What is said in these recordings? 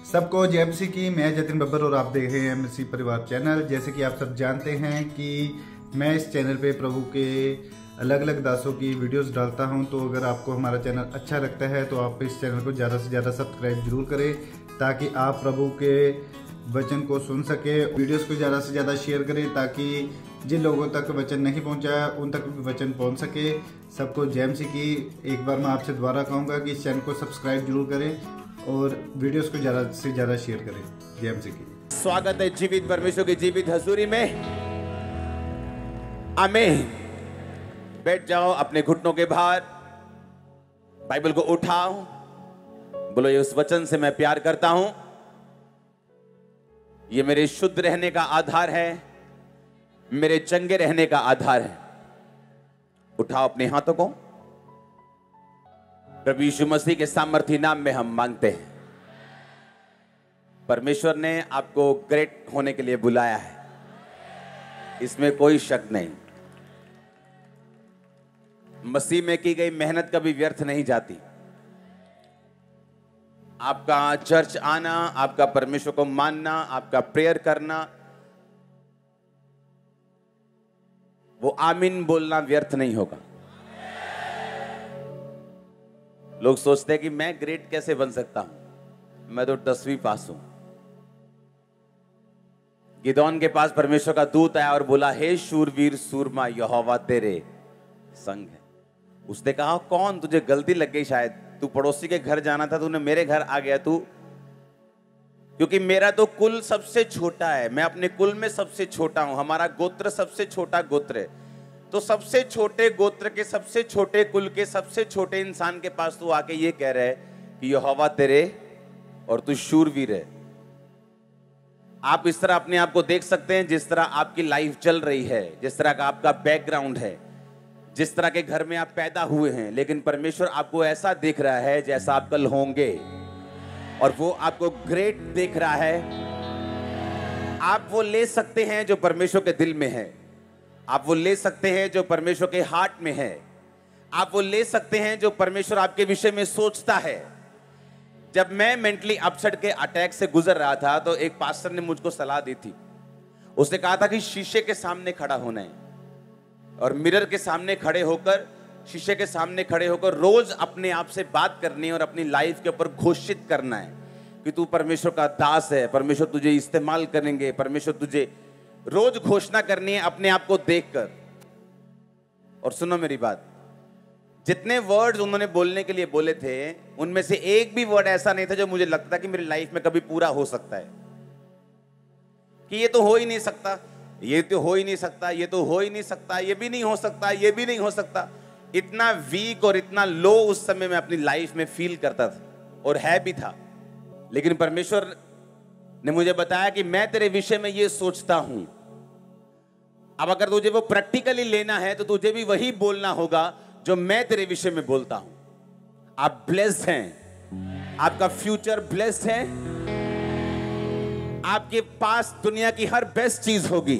सबको जय मसीह की। मैं जतिन बब्बर और आप देख रहे हैं मसीह परिवार चैनल। जैसे कि आप सब जानते हैं कि मैं इस चैनल पे प्रभु के अलग अलग दासों की वीडियोस डालता हूं, तो अगर आपको हमारा चैनल अच्छा लगता है तो आप इस चैनल को ज़्यादा से ज़्यादा सब्सक्राइब जरूर करें, ताकि आप प्रभु के वचन को सुन सके। वीडियोस को ज़्यादा से ज़्यादा शेयर करें ताकि जिन लोगों तक वचन नहीं पहुंचा उन तक भी वचन पहुंच सके। सबको जय मसीह की। एक बार मैं आपसे दोबारा कहूँगा कि इस चैनल को सब्सक्राइब जरूर करें और वीडियोस को ज़्यादा से ज़्यादा शेयर करें। जय मसीह की। स्वागत है जीवित परमेश्वर की जीवित हजूरी में। आमीन। बैठ जाओ अपने घुटनों के भार, बाइबल को उठाओ, बोलो ये उस वचन से मैं प्यार करता हूं, ये मेरे शुद्ध रहने का आधार है, मेरे चंगे रहने का आधार है। उठाओ अपने हाथों को। प्रभु यीशु मसीह के सामर्थी नाम में हम मांगते हैं। परमेश्वर ने आपको ग्रेट होने के लिए बुलाया है, इसमें कोई शक नहीं। मसीह में की गई मेहनत कभी व्यर्थ नहीं जाती। आपका चर्च आना, आपका परमेश्वर को मानना, आपका प्रेयर करना, वो आमीन बोलना व्यर्थ नहीं होगा। लोग सोचते हैं कि मैं ग्रेट कैसे बन सकता हूं, मैं तो 10वीं पास हूं। गिदोन के पास परमेश्वर का दूत आया और बोला, हे शूरवीर सूरमा, यहोवा तेरे संग है। उसने कहा, कौन, तुझे गलती लग गई शायद, तू पड़ोसी के घर जाना था, तूने मेरे घर आ गया तू, क्योंकि मेरा तो कुल सबसे छोटा है, मैं अपने कुल में सबसे छोटा हूं, हमारा गोत्र सबसे छोटा गोत्र है। तो सबसे छोटे गोत्र के सबसे छोटे कुल के सबसे छोटे इंसान के पास तू आके ये कह रहा है कि यहोवा तेरे और तू शूरवीर है। आप इस तरह अपने आप को देख सकते हैं, जिस तरह आपकी लाइफ चल रही है, जिस तरह का आपका बैकग्राउंड है, जिस तरह के घर में आप पैदा हुए हैं, लेकिन परमेश्वर आपको ऐसा देख रहा है जैसा आप कल होंगे, और वो आपको ग्रेट देख रहा है। आप वो ले सकते हैं जो परमेश्वर के दिल में है, आप वो ले सकते हैं जो परमेश्वर के हार्ट में है, आप वो ले सकते हैं जो परमेश्वर आपके विषय में सोचता है। जब मैं मेंटली अपसेट के अटैक से गुजर रहा था तो एक पास्टर ने मुझको सलाह दी थी। उसने कहा था कि शीशे के सामने खड़ा होना है और मिरर के सामने खड़े होकर, शीशे के सामने खड़े होकर रोज अपने आप से बात करनी है और अपनी लाइफ के ऊपर घोषित करना है कि तू परमेश्वर का दास है, परमेश्वर तुझे इस्तेमाल करेंगे, परमेश्वर तुझे, रोज घोषणा करनी है अपने आप को देखकर। और सुनो मेरी बात, जितने वर्ड्स उन्होंने बोलने के लिए बोले थे, उनमें से एक भी वर्ड ऐसा नहीं था जो मुझे लगता था कि मेरी लाइफ में कभी पूरा हो सकता है, कि ये तो हो ही नहीं सकता, ये तो हो ही नहीं सकता, ये तो हो ही नहीं सकता, ये भी नहीं हो सकता, ये भी नहीं हो सकता। इतना वीक और इतना लो उस समय मैं अपनी लाइफ में फील करता था, और है भी था। लेकिन परमेश्वर ने मुझे बताया कि मैं तेरे विषय में ये सोचता हूं। अब अगर तुझे वो प्रैक्टिकली लेना है तो तुझे भी वही बोलना होगा जो मैं तेरे विषय में बोलता हूं। आप ब्लेस्ड हैं, आपका फ्यूचर ब्लेस्ड है, आपके पास दुनिया की हर बेस्ट चीज होगी,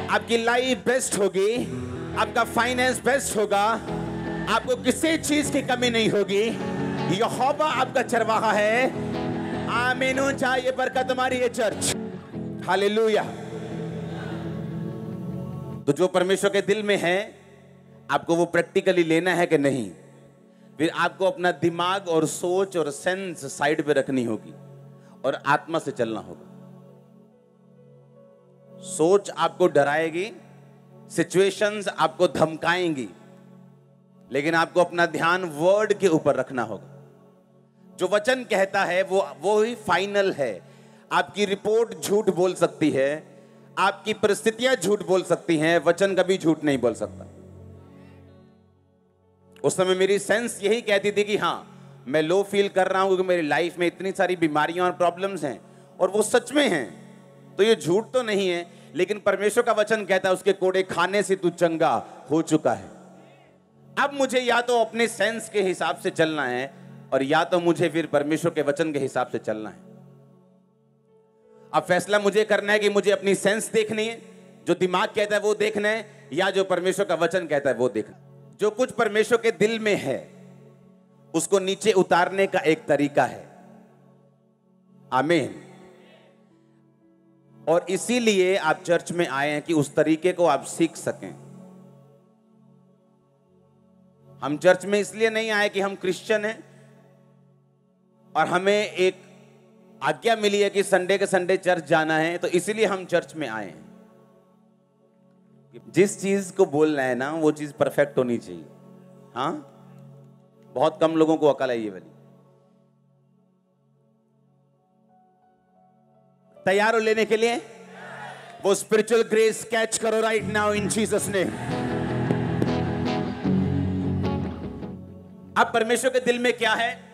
आपकी लाइफ बेस्ट होगी, आपका फाइनेंस बेस्ट होगा, आपको किसी चीज की कमी नहीं होगी। यहोवा आपका चरवाहा है। आमीन। चाहिए बरकत तुम्हारी है चर्च। हालेलुया। तो जो परमेश्वर के दिल में है, आपको वो प्रैक्टिकली लेना है कि नहीं, फिर आपको अपना दिमाग और सोच और सेंस साइड पे रखनी होगी और आत्मा से चलना होगा। सोच आपको डराएगी, सिचुएशंस आपको धमकाएंगी, लेकिन आपको अपना ध्यान वर्ड के ऊपर रखना होगा। जो वचन कहता है वो ही फाइनल है। आपकी रिपोर्ट झूठ बोल सकती है, आपकी परिस्थितियां झूठ बोल सकती हैं, वचन कभी झूठ नहीं बोल सकता। उस समय मेरी सेंस यही कहती थी कि हाँ, मैं लो फील कर रहा हूं क्योंकि मेरी लाइफ में इतनी सारी बीमारियां और प्रॉब्लम्स हैं, और वो सच में हैं, तो ये झूठ तो नहीं है। लेकिन परमेश्वर का वचन कहता है उसके कोड़े खाने से तू चंगा हो चुका है। अब मुझे या तो अपने सेंस के हिसाब से चलना है, और या तो मुझे फिर परमेश्वर के वचन के हिसाब से चलना है। अब फैसला मुझे करना है कि मुझे अपनी सेंस देखनी है, जो दिमाग कहता है वो देखना है, या जो परमेश्वर का वचन कहता है वो देखना। जो कुछ परमेश्वर के दिल में है उसको नीचे उतारने का एक तरीका है। आमीन। और इसीलिए आप चर्च में आए हैं कि उस तरीके को आप सीख सकें। हम चर्च में इसलिए नहीं आए कि हम क्रिश्चियन हैं और हमें एक आज्ञा मिली है कि संडे के संडे चर्च जाना है, तो इसीलिए हम चर्च में आए हैं। जिस चीज को बोलना है ना, वो चीज परफेक्ट होनी चाहिए। हाँ, बहुत कम लोगों को अकल है ये वाली। तैयार हो लेने के लिए? वो स्पिरिचुअल ग्रेस कैच करो right now in Jesus name. अब परमेश्वर के दिल में क्या है?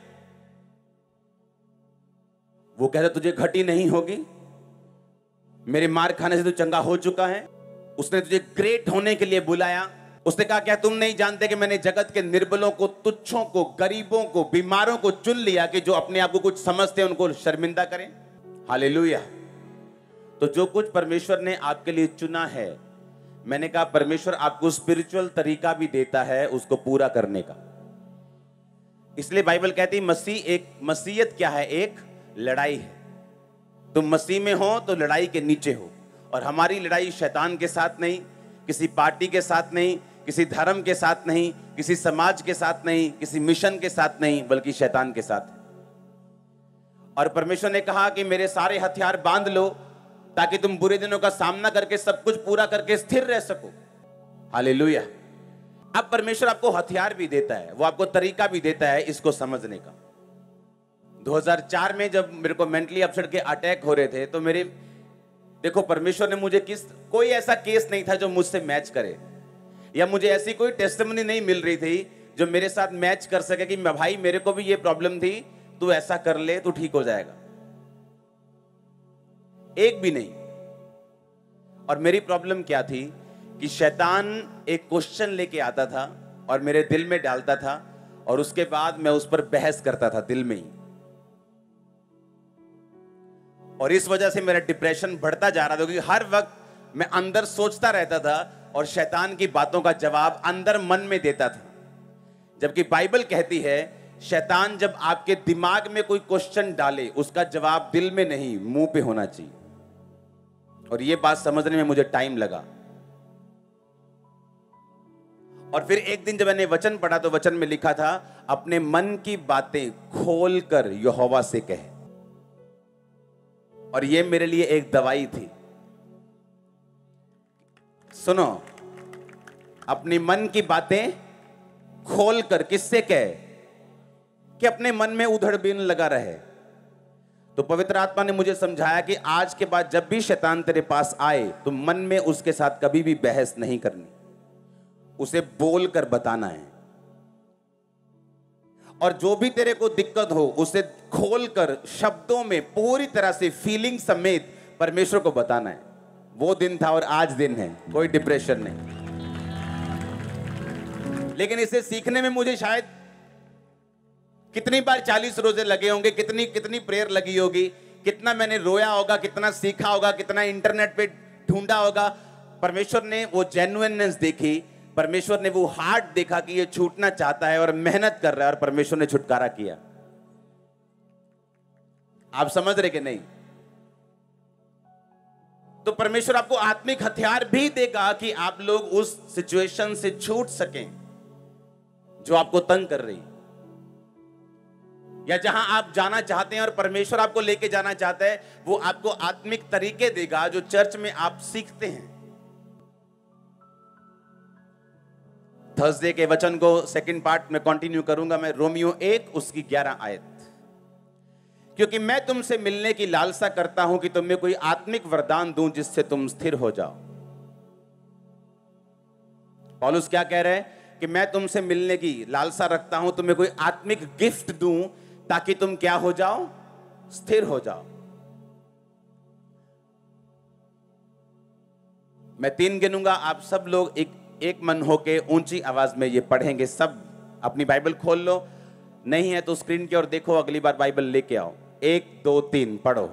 वो कहता तुझे घटी नहीं होगी, मेरे मार खाने से तू चंगा हो चुका है। उसने तुझे ग्रेट होने के लिए बुलाया। उसने कहा क्या तुम नहीं जानते कि मैंने जगत के निर्बलों को, तुच्छों को, गरीबों को, बीमारों को चुन लिया कि जो अपने आप को कुछ समझते हैं उनको शर्मिंदा करें। हालेलुया। तो जो कुछ परमेश्वर ने आपके लिए चुना है, मैंने कहा परमेश्वर आपको स्पिरिचुअल तरीका भी देता है उसको पूरा करने का। इसलिए बाइबल कहती है मसीहत क्या है? एक लड़ाई है। तुम मसीह में हो तो लड़ाई के नीचे हो, और हमारी लड़ाई शैतान के साथ नहीं, किसी पार्टी के साथ नहीं, किसी धर्म के साथ नहीं, किसी समाज के साथ नहीं, किसी मिशन के साथ नहीं, बल्कि शैतान के साथ है। और परमेश्वर ने कहा कि मेरे सारे हथियार बांध लो ताकि तुम बुरे दिनों का सामना करके सब कुछ पूरा करके स्थिर रह सको। हालेलुया। अब परमेश्वर आपको हथियार भी देता है, वो आपको तरीका भी देता है इसको समझने का। 2004 में जब मेरे को मेंटली अपसेट के अटैक हो रहे थे, तो देखो परमेश्वर ने मुझे कोई ऐसा केस नहीं था जो मुझसे मैच करे, या मुझे ऐसी कोई टेस्टिमनी नहीं मिल रही थी जो मेरे साथ मैच कर सके कि मैं भाई मेरे को भी ये प्रॉब्लम थी, तू ऐसा कर ले तू ठीक हो जाएगा। एक भी नहीं। और मेरी प्रॉब्लम क्या थी कि शैतान एक क्वेश्चन लेके आता था और मेरे दिल में डालता था, और उसके बाद मैं उस पर बहस करता था दिल में ही। और इस वजह से मेरा डिप्रेशन बढ़ता जा रहा था, क्योंकि हर वक्त मैं अंदर सोचता रहता था और शैतान की बातों का जवाब अंदर मन में देता था। जबकि बाइबल कहती है शैतान जब आपके दिमाग में कोई क्वेश्चन डाले, उसका जवाब दिल में नहीं मुंह पे होना चाहिए। और यह बात समझने में मुझे टाइम लगा। और फिर एक दिन जब मैंने वचन पढ़ा तो वचन में लिखा था, अपने मन की बातें खोलकर यहोवा से कहे। और यह मेरे लिए एक दवाई थी। सुनो, अपने मन की बातें खोलकर किससे कहे? कि अपने मन में उधड़बीन लगा रहे। तो पवित्र आत्मा ने मुझे समझाया कि आज के बाद जब भी शैतान तेरे पास आए तो मन में उसके साथ कभी भी बहस नहीं करनी, उसे बोलकर बताना है। और जो भी तेरे को दिक्कत हो उसे खोलकर शब्दों में पूरी तरह से फीलिंग समेत परमेश्वर को बताना है। वो दिन था और आज दिन है, कोई डिप्रेशन नहीं। लेकिन इसे सीखने में मुझे शायद कितनी बार 40 रोजे लगे होंगे, कितनी प्रेयर लगी होगी, कितना मैंने रोया होगा, कितना सीखा होगा, कितना इंटरनेट पे ढूंढा होगा। परमेश्वर ने वो जेन्युइननेस देखी, परमेश्वर ने वो हार्ट देखा कि ये छूटना चाहता है और मेहनत कर रहा है, और परमेश्वर ने छुटकारा किया। आप समझ रहे कि नहीं? तो परमेश्वर आपको आत्मिक हथियार भी देगा कि आप लोग उस सिचुएशन से छूट सकें जो आपको तंग कर रही, या जहां आप जाना चाहते हैं और परमेश्वर आपको लेके जाना चाहता है, वो आपको आत्मिक तरीके देगा जो चर्च में आप सीखते हैं। थर्सडे के वचन को सेकंड पार्ट में कंटिन्यू करूंगा मैं, रोमियो 1 उसकी 11 आयत। क्योंकि मैं तुमसे मिलने की लालसा करता हूं कि तुम्हें कोई आत्मिक वरदान दूं जिससे तुम स्थिर हो जाओ। पौलुस क्या कह रहे हैं कि मैं तुमसे मिलने की लालसा रखता हूं, तुम्हें कोई आत्मिक गिफ्ट दूं ताकि तुम क्या हो जाओ? स्थिर हो जाओ। मैं 3 गिनूंगा, आप सब लोग एक मन होके ऊंची आवाज में ये पढ़ेंगे। सब अपनी बाइबल खोल लो, नहीं है तो स्क्रीन की ओर देखो, अगली बार बाइबल लेके आओ। 1 2 3 पढ़ो।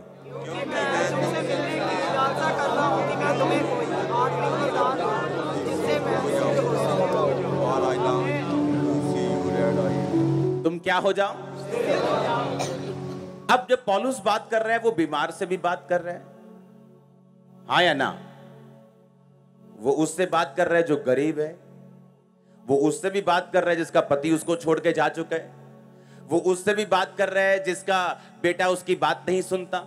तुम क्या हो जाओ? अब जब पौलुस बात कर रहा है वो बीमार से भी बात कर रहा है, हाँ या ना? वो उससे बात कर रहा है जो गरीब है, वो उससे भी बात कर रहा है जिसका पति उसको छोड़ के जा चुका है, वो उससे भी बात कर रहा है जिसका बेटा उसकी बात नहीं सुनता,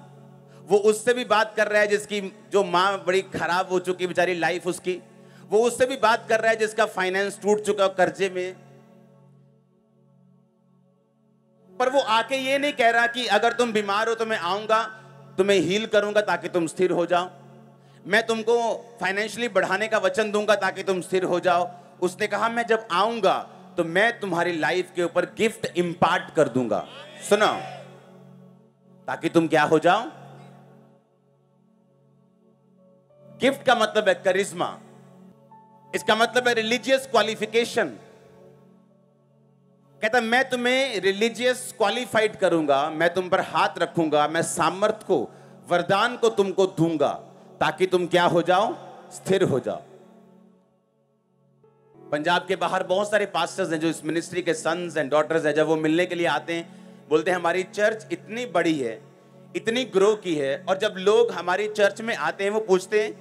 वो उससे भी बात कर रहा है जिसकी जो माँ बड़ी खराब हो चुकी बेचारी लाइफ उसकी, वो उससे भी बात कर रहा है जिसका फाइनेंस टूट चुका कर्जे में। पर वो आके ये नहीं कह रहा कि अगर तुम बीमार हो तो मैं आऊंगा, तुम्हें हील करूंगा ताकि तुम स्थिर हो जाओ, मैं तुमको फाइनेंशियली बढ़ाने का वचन दूंगा ताकि तुम स्थिर हो जाओ। उसने कहा मैं जब आऊंगा तो मैं तुम्हारी लाइफ के ऊपर गिफ्ट इंपार्ट कर दूंगा, सुनो, ताकि तुम क्या हो जाओ। गिफ्ट का मतलब है करिश्मा, इसका मतलब है रिलीजियस क्वालिफिकेशन। कहता मैं तुम्हें रिलीजियस क्वालिफाइड करूंगा, मैं तुम पर हाथ रखूंगा, मैं सामर्थ को, वरदान को तुमको दूंगा ताकि तुम क्या हो जाओ, स्थिर हो जाओ। पंजाब के बाहर बहुत सारे पास्टर्स हैं जो इस मिनिस्ट्री के सन्स एंड डॉटर्स हैं, जब वो मिलने के लिए आते हैं बोलते हैं हमारी चर्च इतनी बड़ी है, इतनी ग्रो की है, और जब लोग हमारी चर्च में आते हैं वो पूछते हैं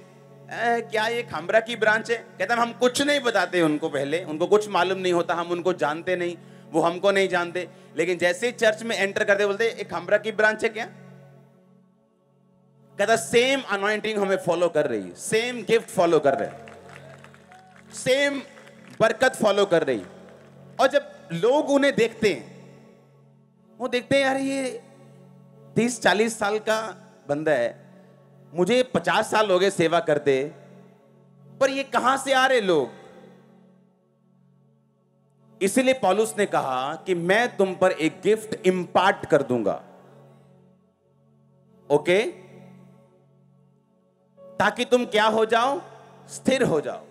क्या ये खंबरा की ब्रांच है? कहता हम कुछ नहीं बताते उनको, पहले उनको कुछ मालूम नहीं होता, हम उनको जानते नहीं, वो हमको नहीं जानते, लेकिन जैसे ही चर्च में एंटर करते बोलते एक खंबरा की ब्रांच है क्या? कहता सेम अनॉइंटिंग हमें फॉलो कर रही है, सेम गिफ्ट फॉलो कर रहे हैं, सेम बरकत फॉलो कर रही। और जब लोग उन्हें देखते हैं, वो देखते हैं यार ये 30-40 साल का बंदा है, मुझे 50 साल हो गए सेवा करते, पर ये कहां से आ रहे लोग? इसीलिए पौलुस ने कहा कि मैं तुम पर एक गिफ्ट इंपार्ट कर दूंगा, ओके, ताकि तुम क्या हो जाओ, स्थिर हो जाओ।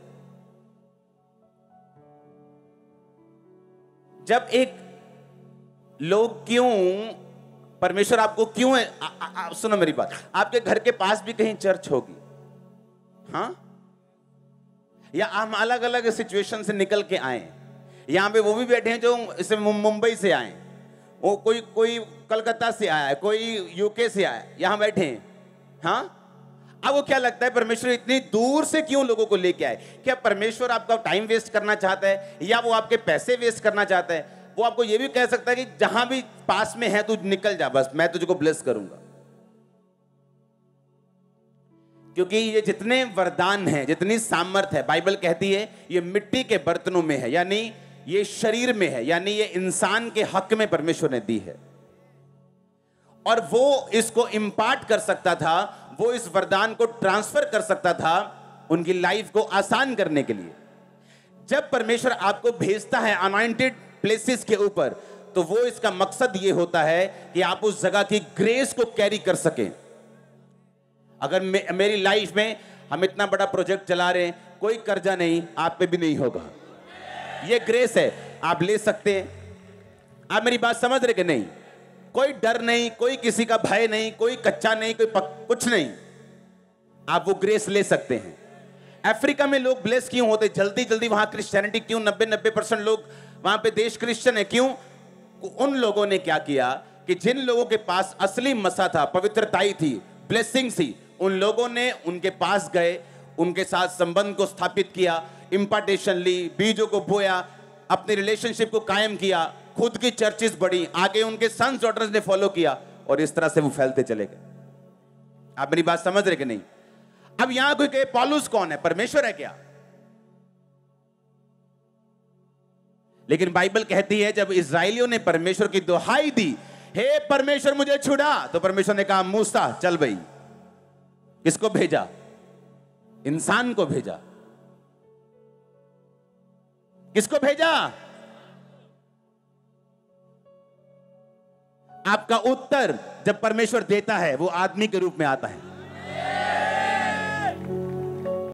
जब एक लोग क्यों, परमेश्वर आपको क्यों है, सुनो मेरी बात, आपके घर के पास भी कहीं चर्च होगी, हाँ, या हम अलग अलग सिचुएशन से निकल के आए, यहां पे वो भी बैठे हैं जो इसे मुंबई से आए, वो कोई कलकत्ता से आया है, कोई यूके से आया, यहां बैठे हैं, हाँ। अब वो क्या लगता है परमेश्वर इतनी दूर से क्यों लोगों को लेके आए? क्या परमेश्वर आपका टाइम वेस्ट करना चाहता है, या वो आपके पैसे वेस्ट करना चाहता है? वो आपको ये भी कह सकता है कि जहां भी पास में है तू निकल जा, बस मैं तुझको ब्लेस करूंगा। क्योंकि ये जितने वरदान हैं, जितनी सामर्थ है, बाइबल कहती है ये मिट्टी के बर्तनों में है, यानी ये शरीर में है, यानी ये इंसान के हक में परमेश्वर ने दी है, और वो इसको इंपार्ट कर सकता था, वो इस वरदान को ट्रांसफर कर सकता था उनकी लाइफ को आसान करने के लिए। जब परमेश्वर आपको भेजता है अनॉइंटेड प्लेसेस के ऊपर, तो वो इसका मकसद ये होता है कि आप उस जगह की ग्रेस को कैरी कर सकें। अगर मेरी लाइफ में हम इतना बड़ा प्रोजेक्ट चला रहे हैं, कोई कर्जा नहीं, आप पे भी नहीं होगा, ये ग्रेस है, आप ले सकते हैं। आप मेरी बात समझ रहे कि नहीं? कोई डर नहीं, कोई किसी का भय नहीं, कोई कच्चा नहीं, कुछ नहीं, आप वो ग्रेस ले सकते हैं। अफ्रीका में लोग ब्लेस क्यों होते जल्दी जल्दी? वहां क्रिश्चियनिटी क्यों 90% लोग वहां पे देश क्रिश्चियन है, क्यों? उन लोगों ने क्या किया कि जिन लोगों के पास असली मसा था, पवित्रताई थी, ब्लेसिंग थी, उन लोगों ने उनके पास गए, उनके साथ संबंध को स्थापित किया, इंपार्टेशन ली, बीजों को बोया, अपने रिलेशनशिप को कायम किया, खुद की चर्चेस बढ़ी, आगे उनके सन्स डॉटर्स ने फॉलो किया, और इस तरह से वो फैलते चले गए। आप मेरी बात समझ रहे कि नहीं? अब यहां कोई कहे पौलुस कौन है? परमेश्वर है क्या? लेकिन बाइबल कहती है जब इस्राएलियों ने परमेश्वर की दुहाई दी, हे परमेश्वर मुझे छुड़ा, तो परमेश्वर ने कहा मूसा चल भाई। किसको भेजा? इंसान को भेजा। किसको भेजा? आपका उत्तर जब परमेश्वर देता है वो आदमी के रूप में आता है।